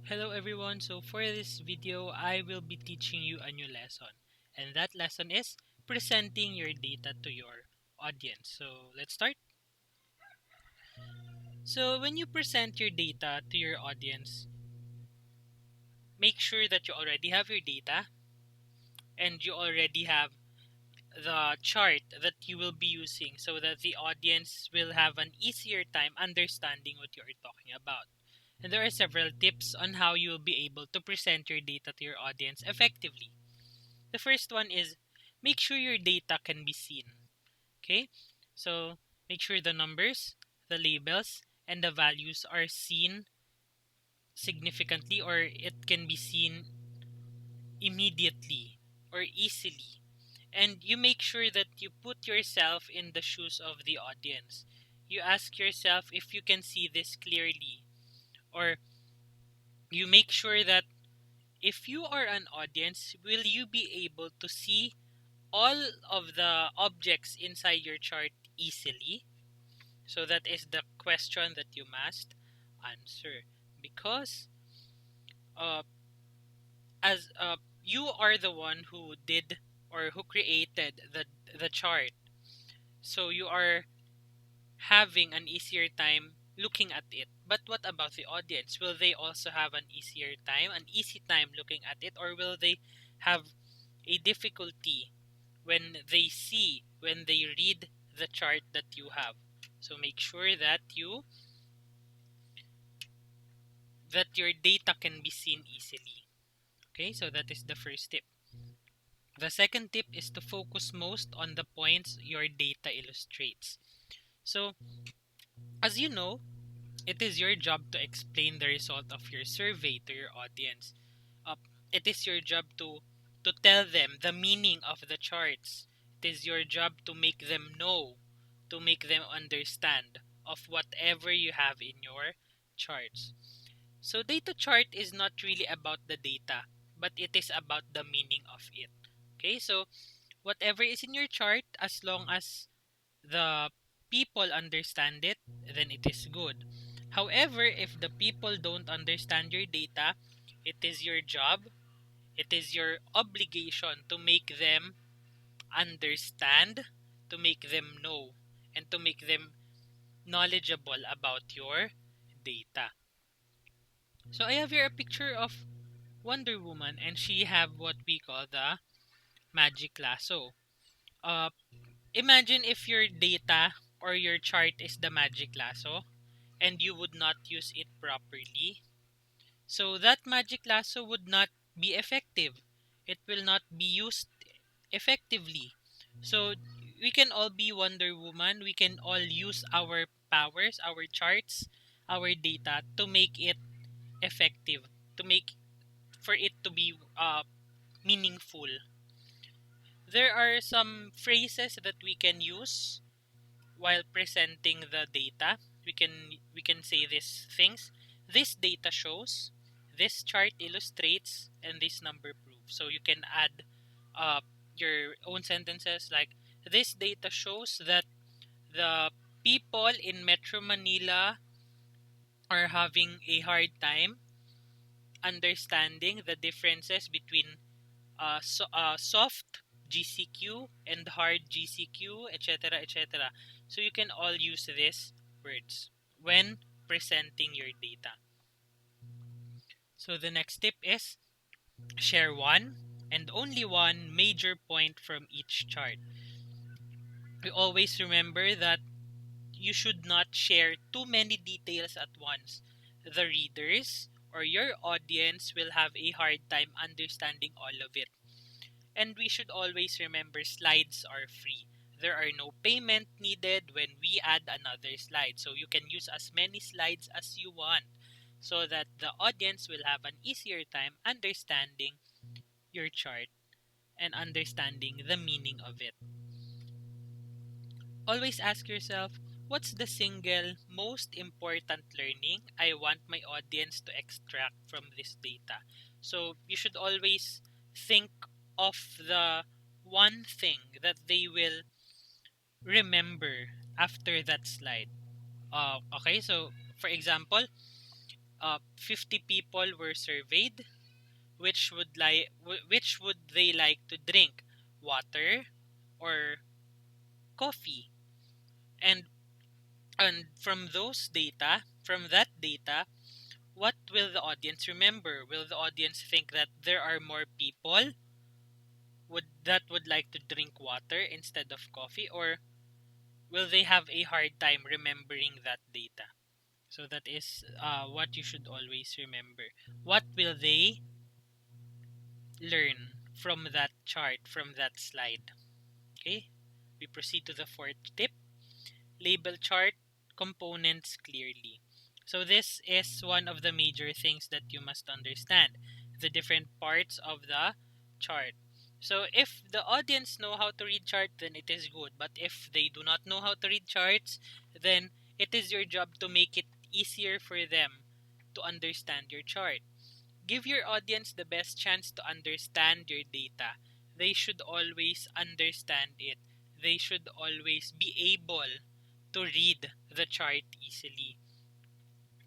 Hello everyone, so for this video, I will be teaching you a new lesson. And that lesson is presenting your data to your audience. So let's start. So when you present your data to your audience, make sure that you already have your data and you already have the chart that you will be using so that the audience will have an easier time understanding what you are talking about. And there are several tips on how you will be able to present your data to your audience effectively. The first one is make sure your data can be seen. Okay? So make sure the numbers, the labels, and the values are seen significantly, or it can be seen immediately or easily. And you make sure that you put yourself in the shoes of the audience. You ask yourself if you can see this clearly, or you make sure that if you are an audience, will you be able to see all of the objects inside your chart easily? So that is the question that you must answer. Because uh, as you are the one who did or who created the chart, so you are having an easier time looking at it. But what about the audience? Will they also have an easier time, an easy time looking at it, or will they have a difficulty when they read the chart that you have? So make sure that your data can be seen easily. Okay, so that is the first tip. The second tip is to focus most on the points your data illustrates. So as you know, it is your job to explain the result of your survey to your audience. uh, it is your job to tell them the meaning of the charts. It is your job to make them know, to make them understand of whatever you have in your charts. So data chart is not really about the data, but it is about the meaning of it. Okay, so whatever is in your chart, as long as the people understand it, then it is good. However, if the people don't understand your data, it is your job, it is your obligation to make them understand, to make them know, and to make them knowledgeable about your data. So I have here a picture of Wonder Woman, and she have what we call the magic lasso. Uh, Imagine if your data or your chart is the magic lasso and you would not use it properly. So that magic lasso would not be effective. It will not be used effectively. So we can all be Wonder Woman. We can all use our powers, our charts, our data to make it effective, to make for it to be meaningful. There are some phrases that we can use while presenting the data. We can say these things. This data shows, this chart illustrates, and this number proves. So you can add uh, your own sentences like, this data shows that the people in Metro Manila are having a hard time understanding the differences between soft GCQ and hard GCQ, etc., etc. So you can all use these words when presenting your data. So the next tip is share one and only one major point from each chart. We always remember that you should not share too many details at once. The readers or your audience will have a hard time understanding all of it. And we should always remember slides are free. There are no payment needed when we add another slide. So you can use as many slides as you want so that the audience will have an easier time understanding your chart and understanding the meaning of it. Always ask yourself, what's the single most important learning I want my audience to extract from this data? So you should always think of the one thing that they will remember after that slide. Okay, so for example, 50 people were surveyed. Which would they like to drink? Water or coffee? And from that data, what will the audience remember? Will the audience think that there are more people would like to drink water instead of coffee, or will they have a hard time remembering that data? So that is what you should always remember. What will they learn from that chart, from that slide? Okay, we proceed to the fourth tip. Label chart components clearly. So this is one of the major things that you must understand, the different parts of the chart. So if the audience know how to read chart, then it is good. But if they do not know how to read charts, then it is your job to make it easier for them to understand your chart. Give your audience the best chance to understand your data. They should always understand it. They should always be able to read the chart easily.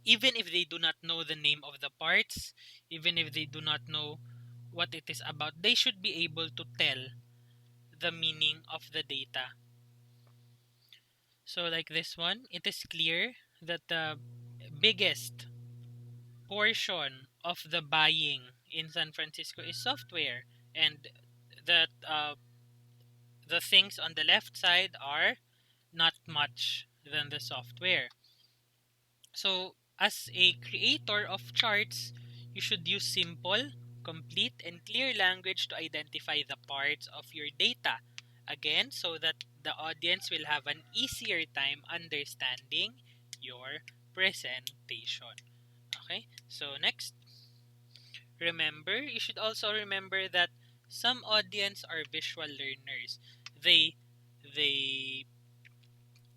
Even if they do not know the name of the parts, even if they do not know what it is about, they should be able to tell the meaning of the data. So, like this one, it is clear that the biggest portion of the buying in San Francisco is software, and that the things on the left side are not much than the software. So, as a creator of charts, you should use simple, complete, and clear language to identify the parts of your data. Again, so that the audience will have an easier time understanding your presentation. Okay, so next, remember, you should also remember that some audience are visual learners. They they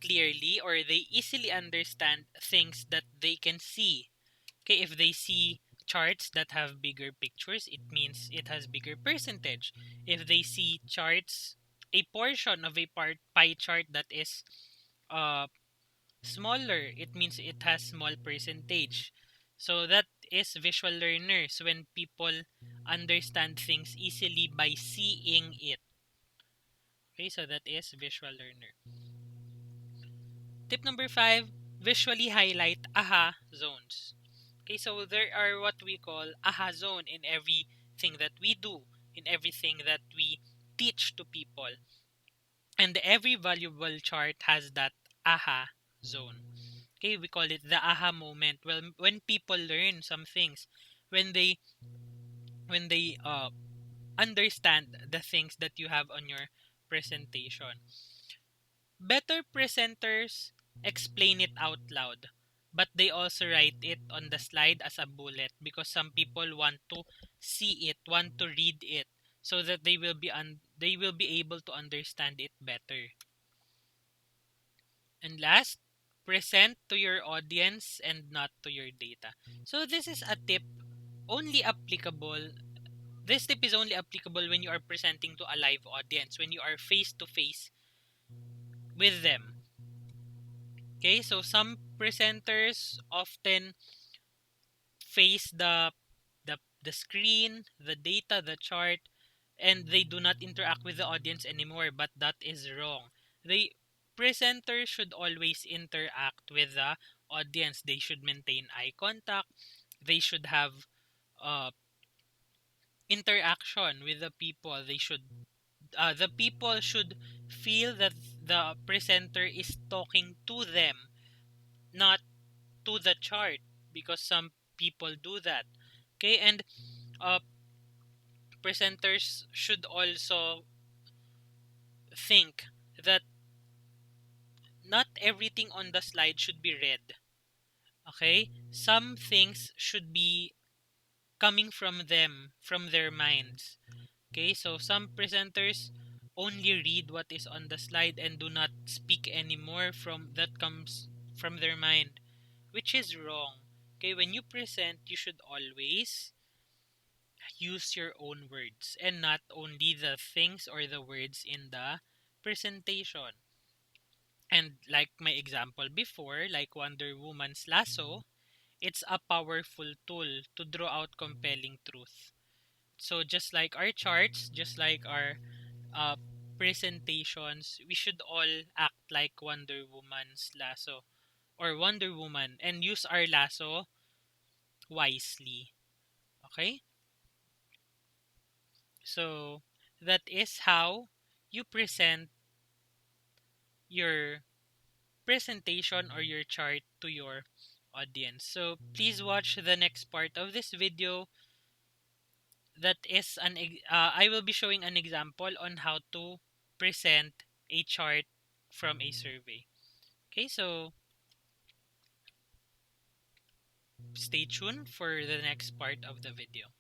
clearly or they easily understand things that they can see. Okay, if they see charts that have bigger pictures, it means it has bigger percentage. If they see charts, a portion of a pie chart that is uh smaller, it means it has small percentage. So that is visual learners, when people understand things easily by seeing it. Okay, so that is visual learner. Tip number 5, visually highlight aha zones. Okay, so there are what we call aha zone in everything that we do, in everything that we teach to people. And every valuable chart has that aha zone. Okay, we call it the aha moment. Well, when people learn some things, when they understand the things that you have on your presentation. Better presenters explain it out loud, but they also write it on the slide as a bullet, because some people want to see it, want to read it, so that they will be able to understand it better. And last, present to your audience and not to your data. So this is a tip only applicable. This tip is only applicable when you are presenting to a live audience, when you are face to face with them. Okay, so some presenters often face the screen, the data, the chart, and they do not interact with the audience anymore, but that is wrong. The presenter should always interact with the audience. They should maintain eye contact. They should have uh, interaction with the people. The people should feel that the presenter is talking to them, not to the chart, because some people do that. Okay, and uh, presenters should also think that not everything on the slide should be read. Okay, some things should be coming from them, from their minds. Okay, so some presenters only read what is on the slide and do not speak anymore from that comes from their mind, which is wrong. Okay, when you present, you should always use your own words and not only the things or the words in the presentation. And like my example before, like Wonder Woman's lasso, it's a powerful tool to draw out compelling truth. So just like our charts, just like our uh, presentations, we should all act like Wonder Woman's lasso or Wonder Woman and use our lasso wisely. Okay? So that is how you present your presentation or your chart to your audience. So please watch the next part of this video. That is I will be showing an example on how to present a chart from a survey. Okay, so stay tuned for the next part of the video.